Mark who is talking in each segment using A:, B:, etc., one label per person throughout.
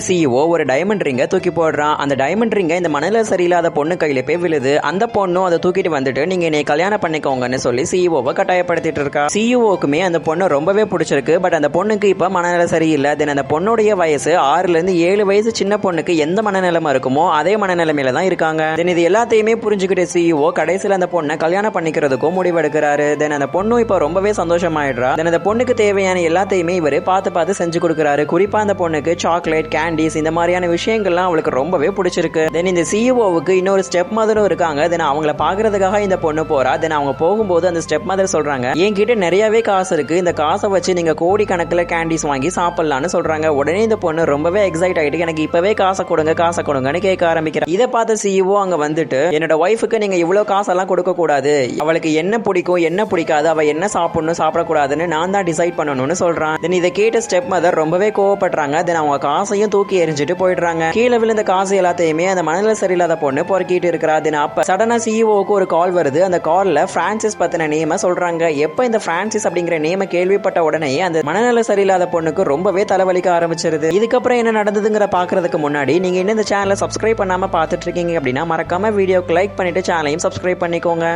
A: CEO ஒரு diamond ரிங்கை தூக்கி போடுறான். அந்த டைமண்ட் ரிங்கை இந்த மனநிலை சரியில்லாத பொண்ணு கையில போய் விழுது. அந்த பொண்ணும் அதை தூக்கிட்டு வந்துட்டு நீங்க என்னை கல்யாணம் பண்ணிக்கோங்கன்னு சொல்லி சிஇஓவை கட்டாயப்படுத்திட்டு இருக்கா. சிஇஓக்குமே அந்த பொண்ணு ரொம்பவே பிடிச்சிருக்கு. பட் அந்த பொண்ணுக்கு இப்ப மனநிலை சரியில்லை. தென் அந்த பொண்ணுடைய வயசு 6ல இருந்து 7 வயசு சின்ன பொண்ணுக்கு எந்த மனநிலைமை இருக்குமோ அதே மனநிலைமையில தான் இருக்காங்க. தென் இது எல்லாத்தையுமே புரிஞ்சுக்கிட்டு சிஇஓ கடைசியில் அந்த பொண்ணை கல்யாணம் பண்ணிக்கிறதுக்கும் முடிவெடுக்கிறாரு. தென் அந்த பொண்ணும் இப்ப ரொம்பவே சந்தோஷமாயிடுறா. தென் அந்த பொண்ணுக்கு தேவையான எல்லாத்தையுமே இவரு பார்த்து செஞ்சு கொடுக்குறாரு. குறிப்பா அந்த பொண்ணுக்கு சாக்லேட், கேண்டீஸ் இந்த மாதிரியான விஷயங்கள்லாம் அவளுக்கு ரொம்பவே பிடிச்சிருக்கு. தென் இந்த சிஇஓவுக்கு இன்னொரு ஸ்டெப் மதரும் இருக்காங்க. தென் அவங்கள பாக்குறதுக்காக இந்த பொண்ணு போறா. தென் அவங்க போகும்போது அந்த ஸ்டெப் மதர் சொல்றாங்க, என்கிட்ட நிறையவே காசு இருக்கு, இந்த காசை வச்சு நீங்க கோடி கணக்கில் கேண்டீஸ் வாங்கி சாப்பிடலாம்னு சொல்றாங்க. உடனே இந்த பொண்ணு ரொம்பவே எக்ஸைட் ஆயிட்டு எனக்கு இப்பவே காசை கொடுங்கன்னு கேட்க ஆரம்பிக்கிறேன். இதை பார்த்த சிஇஓ அங்க வந்துட்டு, என்னோட ஒய்ஃபுக்கு நீங்க இவ்வளவு காசெல்லாம் கொடுக்க கூடாது, அவளுக்கு என்ன பிடிக்கும் என்ன பிடிக்காது, அவ என்ன சாப்பிடணும் சாப்பிடக்கூடாதுன்னு நான் தான் டிசைட் பண்ணணும்னு சொல்றான். தென் இதை கேட்ட ஸ்டெப் மதர் ரொம்பவே கோவப்படுறாங்க. தென் அவங்க காசையும் தூக்கி எரிஞ்சிட்டு போயிடுறாங்க. கீழே விழுந்த காசு எல்லாத்தையுமே அந்த மனநிலை சரியில்லாத பொண்ணு பொறுக்கிட்டு இருக்கிறா. தென் அப்ப சடனா சிஇஓக்கு ஒரு கால் வருது. அந்த கால்ல பிரான்சிஸ் பத்தின நேம சொல்றாங்க. எப்ப இந்த பிரான்சிஸ் அப்படிங்கிற நேம கேள்விப்பட்ட உடனே அந்த மனநிலை சரியில்லாத பொண்ணுக்கு ரொம்பவே தலைவலிக்க ஆரம்பிச்சிருது. இதுக்கப்புறம் என்ன நடந்ததுங்கிற பாக்குறதுக்கு முன்னாடி நீங்க இன்னும் இந்த சேனலை சப்ஸ்கிரைப் பண்ணாம பாத்துட்டு இருக்கீங்க அப்படின்னா மறக்காம வீடியோக்கு லைக் பண்ணிட்டு சேனலையும் சப்ஸ்கிரைப் பண்ணிக்கோங்க.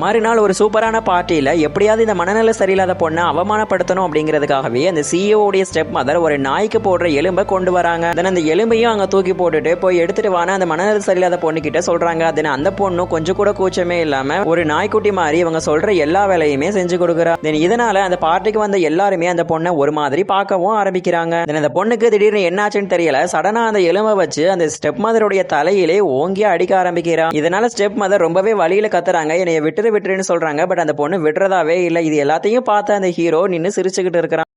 A: மறுநாள் ஒரு சூப்பரான பார்ட்டியில் எப்படியாவது இந்த மனநிலை சரியில்லாத பொண்ணை அவமானப்படுத்தணும் அப்படிங்கிறதுக்காகவே அந்த சிஇஓடைய ஸ்டெப் மதர் ஒரு நாய்க்கு போடுற எலும்பை கொண்டு வராங்க. தென் அந்த எலும்பையும் அங்கே தூக்கி போட்டுட்டு போய் எடுத்துட்டு வான அந்த மனநிலை சரியில்லாத பொண்ணு கிட்ட சொல்றாங்க. தென் அந்த பொண்ணும் கொஞ்சம் கூட கூச்சமே இல்லாம ஒரு நாய்க்குட்டி மாதிரி இவங்க சொல்ற எல்லா வேலையுமே செஞ்சு கொடுக்குறா. தென் இதனால அந்த பார்ட்டிக்கு வந்த எல்லாருமே அந்த பொண்ணை ஒரு மாதிரி பார்க்கவும் ஆரம்பிக்கிறாங்க. தென் அந்த பொண்ணுக்கு திடீர்னு என்னாச்சுன்னு தெரியல, சடனா அந்த எலும்பை வச்சு அந்த ஸ்டெப் மதருடைய தலையிலே ஓங்கி அடிக்க ஆரம்பிக்கிறான். இதனால ஸ்டெப் மதர் ரொம்பவே வழியில கத்துறாங்க, என்னைய விட்டுருன்னு சொல்றாங்க. பட் அந்த பொண்ணு விடுறதாவே இல்லை. இது எல்லாத்தையும் பார்த்து அந்த ஹீரோ நின்று சிரிச்சுக்கிட்டு இருக்கிறான்.